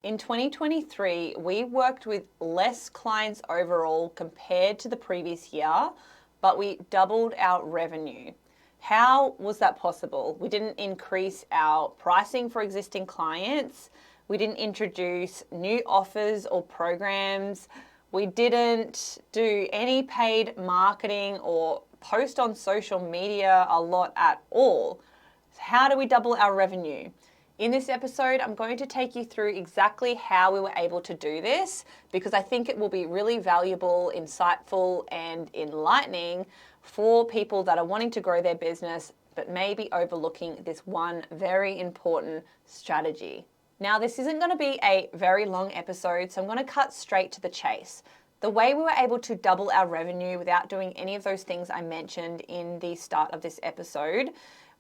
In 2023, we worked with less clients overall compared to the previous year, but we doubled our revenue. How was that possible? We didn't increase our pricing for existing clients. We didn't introduce new offers or programs. We didn't do any paid marketing or post on social media a lot at all. How do we double our revenue? In this episode, I'm going to take you through exactly how we were able to do this because I think it will be really valuable, insightful, and enlightening for people that are wanting to grow their business but maybe overlooking this one very important strategy. Now, this isn't going to be a very long episode, so I'm going to cut straight to the chase. The way we were able to double our revenue without doing any of those things I mentioned in the start of this episode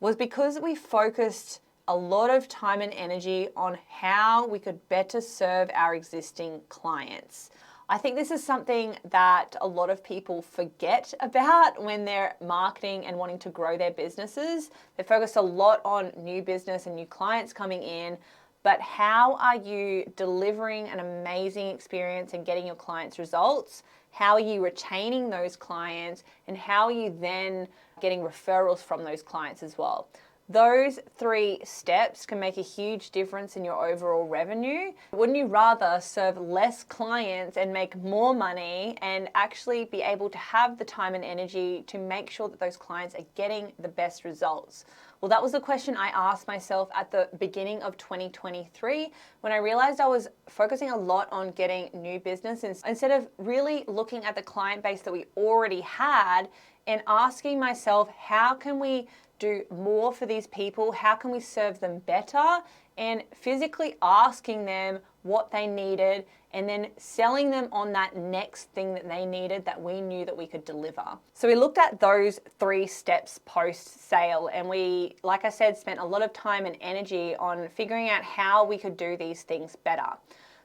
was because we focused a lot of time and energy on how we could better serve our existing clients. I think this is something that a lot of people forget about when they're marketing and wanting to grow their businesses. They focus a lot on new business and new clients coming in, but how are you delivering an amazing experience and getting your clients results? How are you retaining those clients? And how are you then getting referrals from those clients as well? Those 3 steps can make a huge difference in your overall revenue. Wouldn't you rather serve less clients and make more money and actually be able to have the time and energy to make sure that those clients are getting the best results? Well, that was the question I asked myself at the beginning of 2023 when I realized I was focusing a lot on getting new business instead of really looking at the client base that we already had and asking myself, how can we do more for these people? How can we serve them better? And physically asking them what they needed and then selling them on that next thing that they needed that we knew that we could deliver. So we looked at those 3 steps post-sale and we, like I said, spent a lot of time and energy on figuring out how we could do these things better.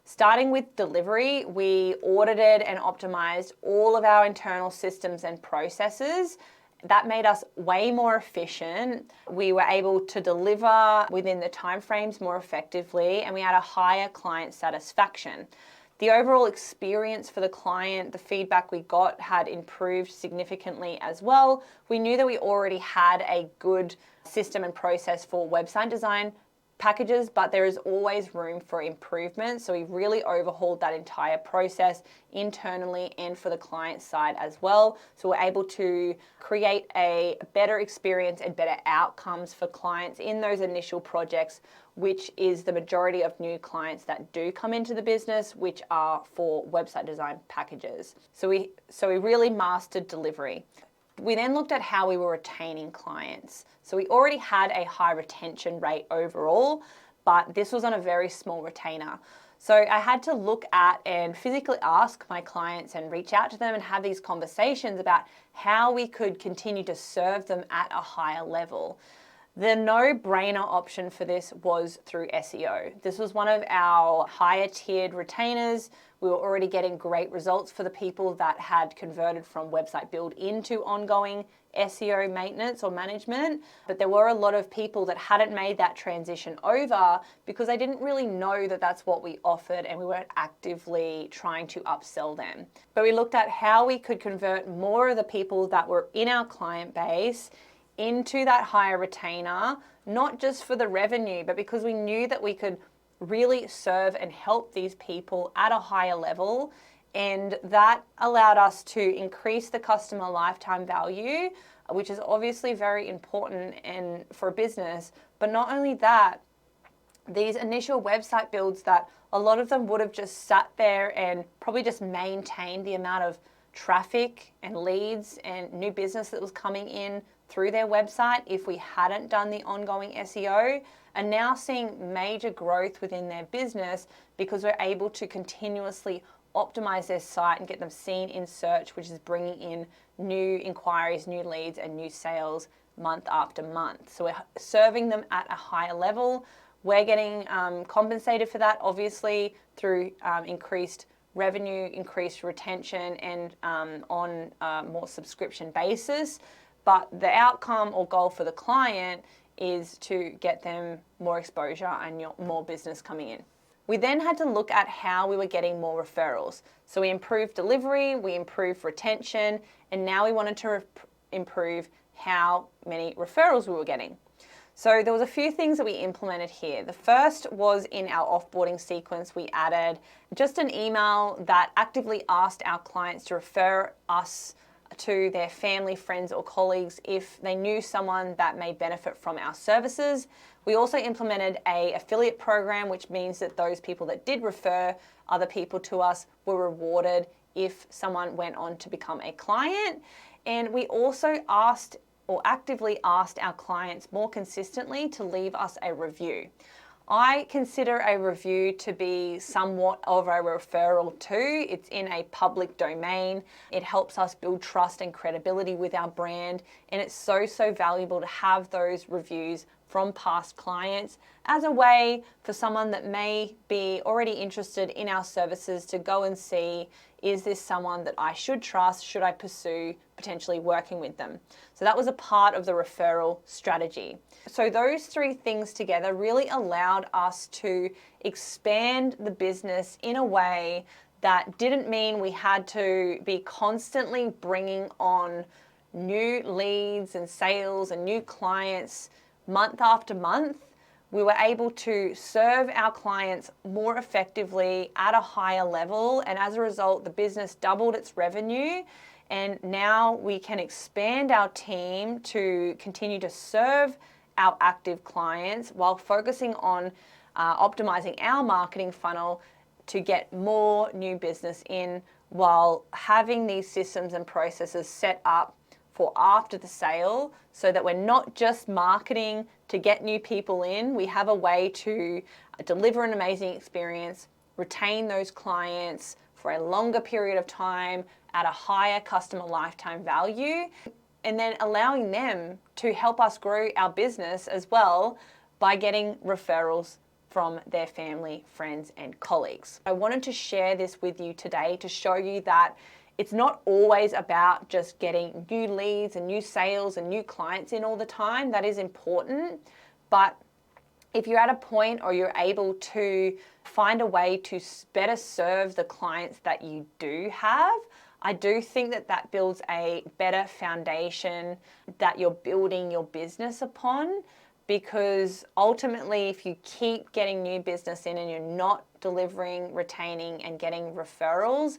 Starting with delivery, we audited and optimized all of our internal systems and processes. That made us way more efficient. We were able to deliver within the timeframes more effectively, and we had a higher client satisfaction. The overall experience for the client, the feedback we got had improved significantly as well. We knew that we already had a good system and process for website design packages, but there is always room for improvement. So we really overhauled that entire process internally and for the client side as well. So we're able to create a better experience and better outcomes for clients in those initial projects, which is the majority of new clients that do come into the business, which are for website design packages. So we really mastered delivery. We then looked at how we were retaining clients. So we already had a high retention rate overall, but this was on a very small retainer. So I had to look at and physically ask my clients and reach out to them and have these conversations about how we could continue to serve them at a higher level. The no-brainer option for this was through SEO. This was one of our higher tiered retainers. We were already getting great results for the people that had converted from website build into ongoing SEO maintenance or management, but there were a lot of people that hadn't made that transition over because they didn't really know that that's what we offered and we weren't actively trying to upsell them. But we looked at how we could convert more of the people that were in our client base into that higher retainer, not just for the revenue, but because we knew that we could really serve and help these people at a higher level. And that allowed us to increase the customer lifetime value, which is obviously very important and for a business. But not only that, these initial website builds that a lot of them would have just sat there and probably just maintained the amount of traffic and leads and new business that was coming in through their website if we hadn't done the ongoing SEO, and now seeing major growth within their business because we're able to continuously optimize their site and get them seen in search, which is bringing in new inquiries, new leads, and new sales month after month. So we're serving them at a higher level. We're getting compensated for that, obviously, through increased revenue, increased retention, and on a more subscription basis. But the outcome or goal for the client is to get them more exposure and more business coming in. We then had to look at how we were getting more referrals. So we improved delivery, we improved retention, and now we wanted to improve how many referrals we were getting. So there was a few things that we implemented here. The first was in our offboarding sequence, we added just an email that actively asked our clients to refer us to their family, friends, or colleagues if they knew someone that may benefit from our services. We also implemented an affiliate program, which means that those people that did refer other people to us were rewarded if someone went on to become a client. And we also asked or actively asked our clients more consistently to leave us a review. I consider a review to be somewhat of a referral too. It's in a public domain. It helps us build trust and credibility with our brand, and it's so valuable to have those reviews from past clients as a way for someone that may be already interested in our services to go and see, is this someone that I should trust? Should I pursue potentially working with them? So that was a part of the referral strategy. So those three things together really allowed us to expand the business in a way that didn't mean we had to be constantly bringing on new leads and sales and new clients month after month. We were able to serve our clients more effectively at a higher level, and as a result, the business doubled its revenue. And now we can expand our team to continue to serve our active clients while focusing on optimizing our marketing funnel to get more new business in, while having these systems and processes set up for after the sale, so that we're not just marketing to get new people in. We have a way to deliver an amazing experience, retain those clients for a longer period of time at a higher customer lifetime value, and then allowing them to help us grow our business as well by getting referrals from their family, friends, and colleagues. I wanted to share this with you today to show you that it's not always about just getting new leads and new sales and new clients in all the time. That is important. But if you're at a point or you're able to find a way to better serve the clients that you do have, I do think that that builds a better foundation that you're building your business upon. Because ultimately, if you keep getting new business in and you're not delivering, retaining, and getting referrals,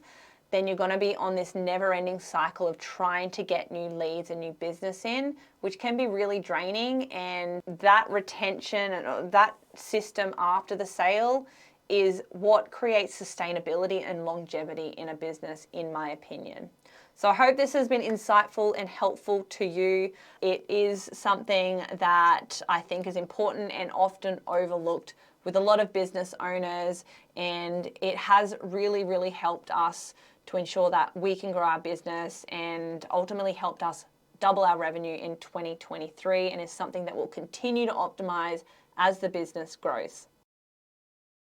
then you're going to be on this never-ending cycle of trying to get new leads and new business in, which can be really draining. And that retention and that system after the sale is what creates sustainability and longevity in a business, in my opinion. So I hope this has been insightful and helpful to you. It is something that I think is important and often overlooked with a lot of business owners, and it has really helped us to ensure that we can grow our business, and ultimately helped us double our revenue in 2023, and is something that we'll continue to optimize as the business grows.